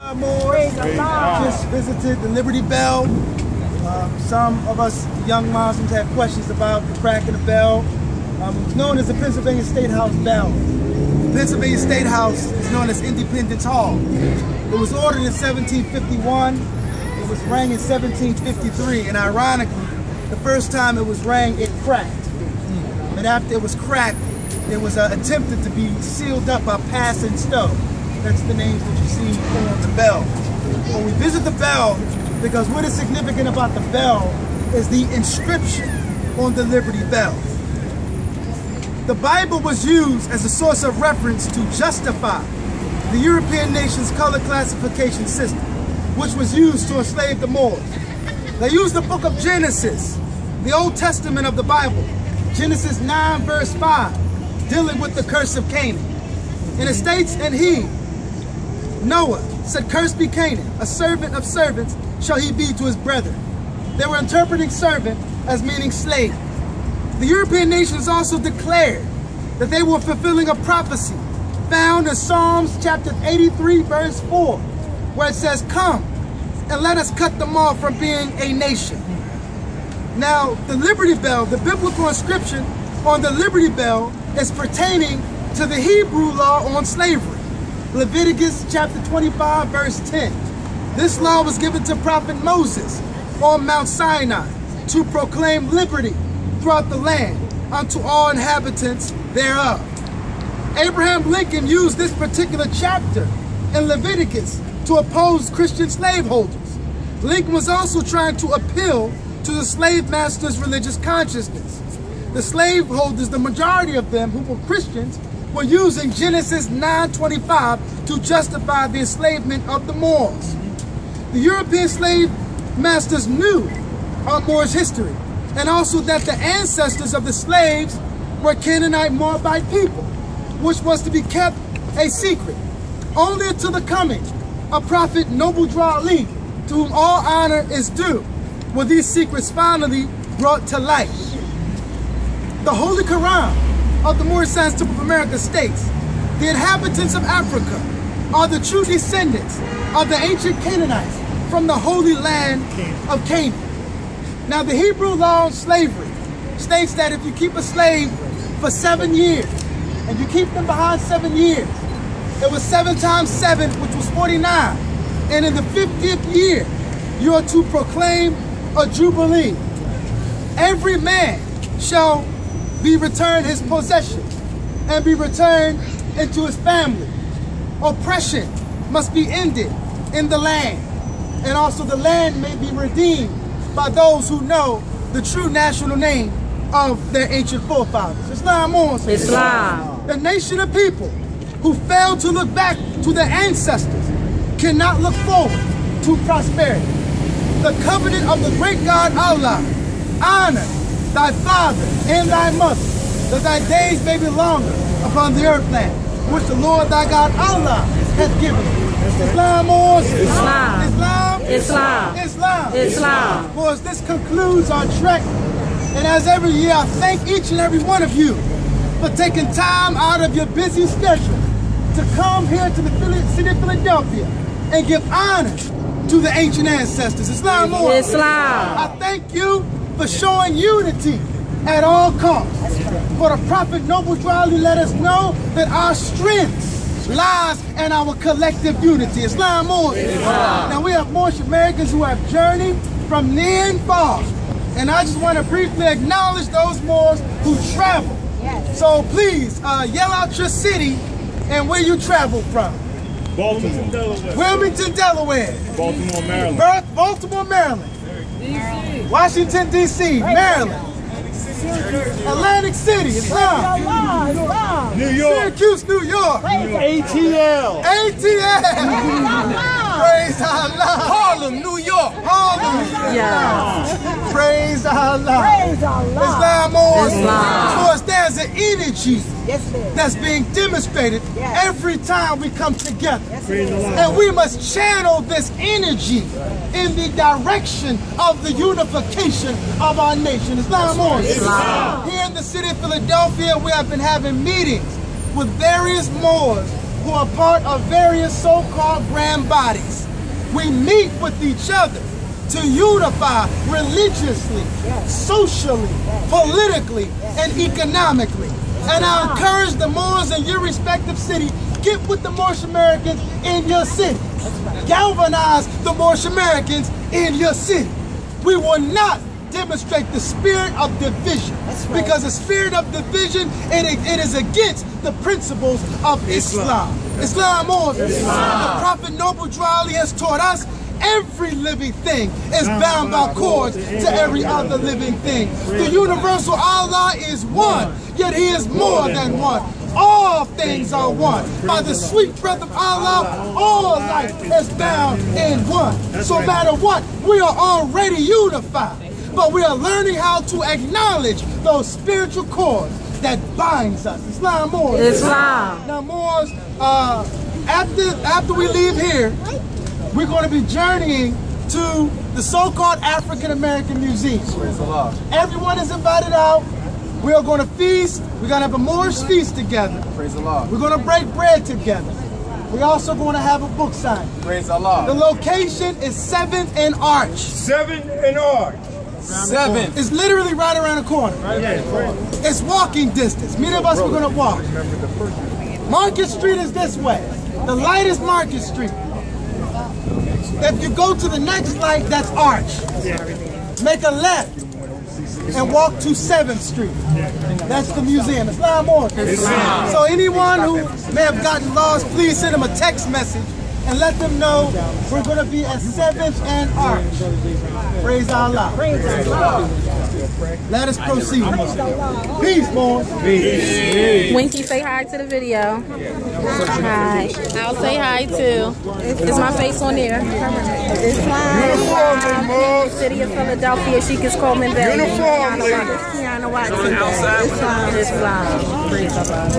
Moorish. Just visited the Liberty Bell. Some of us young Muslims have questions about the cracking the bell. It's known as the Pennsylvania State House Bell. The Pennsylvania State House is known as Independence Hall. It was ordered in 1751. It was rang in 1753, and ironically, the first time it was rang, it cracked. But after it was cracked, it was attempted to be sealed up by Pass and Stow. That's the names that you see on the bell. When we visit the bell, because what is significant about the bell is the inscription on the Liberty Bell. The Bible was used as a source of reference to justify the European nation's color classification system, which was used to enslave the Moors. They used the book of Genesis, the Old Testament of the Bible, Genesis 9 verse 5, dealing with the curse of Canaan. And it states, and he, Noah, said, "Cursed be Canaan, a servant of servants shall he be to his brethren." They were interpreting servant as meaning slave. The European nations also declared that they were fulfilling a prophecy found in Psalms chapter 83 verse 4, where it says, "Come and let us cut them off from being a nation." Now, the Liberty Bell, the biblical inscription on the Liberty Bell is pertaining to the Hebrew law on slavery. Leviticus chapter 25 verse 10. This law was given to Prophet Moses on Mount Sinai to proclaim liberty throughout the land unto all inhabitants thereof. Abraham Lincoln used this particular chapter in Leviticus to oppose Christian slaveholders. Lincoln was also trying to appeal to the slave masters' religious consciousness. The slaveholders, the majority of them who were Christians, were using Genesis 9:25 to justify the enslavement of the Moors. The European slave masters knew our Moorish history, and also that the ancestors of the slaves were Canaanite Moabite people, which was to be kept a secret. Only until the coming of Prophet Noble Dra Ali, to whom all honor is due, were these secrets finally brought to light. The Holy Quran of the Moorish Science Temple of America states, "The inhabitants of Africa are the true descendants of the ancient Canaanites from the holy land of Canaan." Now, the Hebrew law on slavery states that if you keep a slave for 7 years, and you keep them behind 7 years, it was 7 times 7, which was 49. And in the 50th year, you are to proclaim a jubilee. Every man shall be returned his possessions and be returned into his family. Oppression must be ended in the land, and also the land may be redeemed by those who know the true national name of their ancient forefathers. Islam on Islam. The nation of people who fail to look back to their ancestors cannot look forward to prosperity. The covenant of the great God Allah: honor thy father and thy mother, that thy days may be longer upon the earth land, which the Lord thy God Allah hath given you. Islam or Islam. Islam? Islam. Islam. Islam. For as this concludes our trek, and as every year, I thank each and every one of you for taking time out of your busy schedule to come here to the city of Philadelphia and give honor to the ancient ancestors. Islam or Islam. I thank you for showing unity at all costs. For the Prophet Noble Dra Ali let us know that our strength lies in our collective unity. Islam or Islam. Now, we have Moorish Americans who have journeyed from near and far, and I just want to briefly acknowledge those Moors who travel. Yes. So please yell out your city and where you travel from. Baltimore, Delaware. Wilmington, Delaware. Baltimore, Maryland. Baltimore, Maryland. Washington, D.C., Maryland. Atlantic City, Islam. New York. Syracuse, New York. ATL. Praise Allah. Harlem, New York. Harlem. Yeah. Praise Allah. Praise Allah. Islam on. Islam. Because there's an energy Yes, it is. that's being demonstrated Yes. every time we come together. Yes, it is. And we must channel this energy in the direction of the unification of our nation. Islam on. Islam. Here in the city of Philadelphia, we have been having meetings with various Moors who are part of various so-called grand bodies. We meet with each other to unify religiously, socially, politically, and economically. And I encourage the Moors in your respective city, get with the Moorish Americans in your city. Galvanize the Moorish Americans in your city. We will not demonstrate the spirit of division, because the spirit of division, it is against the principles of Islam. Islam or the Prophet Noble Dryly has taught us every living thing is bound by cords to every other living thing. The universal Allah is one, yet He is more than one. All things are one. By the sweet breath of Allah, all life is bound in one. So no matter what, we are already unified. But we are learning how to acknowledge those spiritual cords that binds us. Islam, Moors. Islam. Now, Moors, after we leave here, we're going to be journeying to the so-called African American Museum. Everyone is invited out. We are going to feast. We're going to have a Moorish feast together. Praise Allah. We're going to break bread together. We're also going to have a book signing. Praise Allah. The location is 7th and Arch. 7th and Arch. 7th. It's literally right around the corner. It's walking distance. Many of us are going to walk. Market Street is this way. The light is Market Street. If you go to the next light, that's Arch. Make a left and walk to 7th Street. That's the museum. Islam or Islam. So anyone who may have gotten lost, please send them a text message and let them know we're going to be at 7th and Arch. Praise Allah. Praise Allah. Let us proceed. Peace, boys. Peace. Winky, say hi to the video. Hi. I'll say hi too. Is my face on there? Islam. City of Philadelphia. Sheikah's Coleman Valley. Kiana Watson. Islam. Praise Allah.